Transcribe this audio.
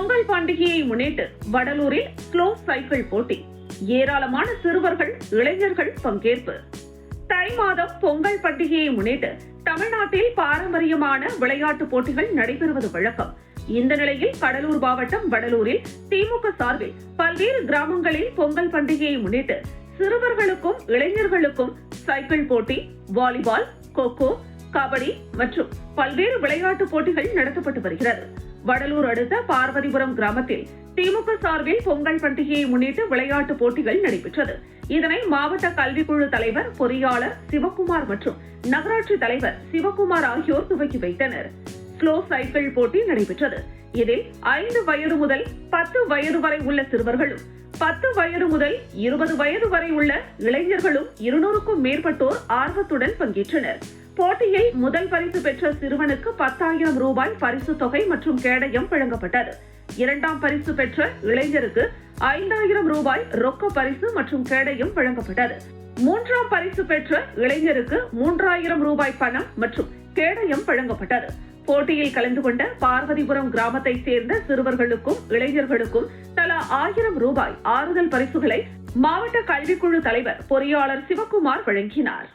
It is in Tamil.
பொங்கல் பண்டிகையை முன்னிட்டு வடலூரில் ஸ்லோ சைக்கிள் போட்டி. ஏராளமான சிறுவர்கள், இளைஞர்கள் பங்கேற்பு. தை மாதம் பொங்கல் பண்டிகையை முன்னிட்டு தமிழ்நாட்டில் பாரம்பரியமான விளையாட்டுப் போட்டிகள் நடைபெறுவது வழக்கம். இந்த நிலையில் கடலூர் மாவட்டம் வடலூரில் திமுக சார்பில் பல்வேறு கிராமங்களில் பொங்கல் பண்டிகையை முன்னிட்டு சிறுவர்களுக்கும் இளைஞர்களுக்கும் சைக்கிள் போட்டி, வாலிபால், கோகோ, கபடி மற்றும் பல்வேறு விளையாட்டுப் போட்டிகள் நடத்தப்பட்டு வருகிறது. வடலூர் அடுத்த பார்வதிபுரம் கிராமத்தில் திமுக சார்பில் பொங்கல் பண்டிகையை முன்னிட்டு விளையாட்டுப் போட்டிகள் நடைபெற்றது. இதனை மாவட்ட கல்விக்குழு தலைவர், பொறியாளர் சிவக்குமார் மற்றும் நகராட்சி தலைவர் சிவக்குமார் ஆகியோர் துவக்கி வைத்தனர். ஸ்லோ சைக்கிள் போட்டி நடைபெற்றது. இதில் 5 வயது முதல் 10 வயது வரை உள்ள சிறுவர்களும், 10 வயது முதல் 20 வயது வரை உள்ள இளைஞர்களும் 200க்கும் மேற்பட்டோர் ஆர்வத்துடன் பங்கேற்றனர். போட்டியில் முதல் பரிசு பெற்ற சிறுவனுக்கு 10,000 ரூபாய் பரிசு தொகை மற்றும் கேடயம் வழங்கப்பட்டது. 2ஆம் பரிசு பெற்ற இளைஞருக்கு 5,000 ரூபாய் ரொக்க பரிசு மற்றும் கேடயம் வழங்கப்பட்டது. 3ஆம் பரிசு பெற்ற இளைஞருக்கு 3,000 ரூபாய் பணம் மற்றும் கேடயம் வழங்கப்பட்டது. போட்டியில் கலந்து கொண்ட பார்வதிபுரம் கிராமத்தை சேர்ந்த சிறுவர்களுக்கும் இளைஞர்களுக்கும் தலா 1,000 ரூபாய் ஆறுதல் பரிசுகளை மாவட்ட கல்விக்குழு தலைவர், பொறியாளர் சிவக்குமார் வழங்கினார்.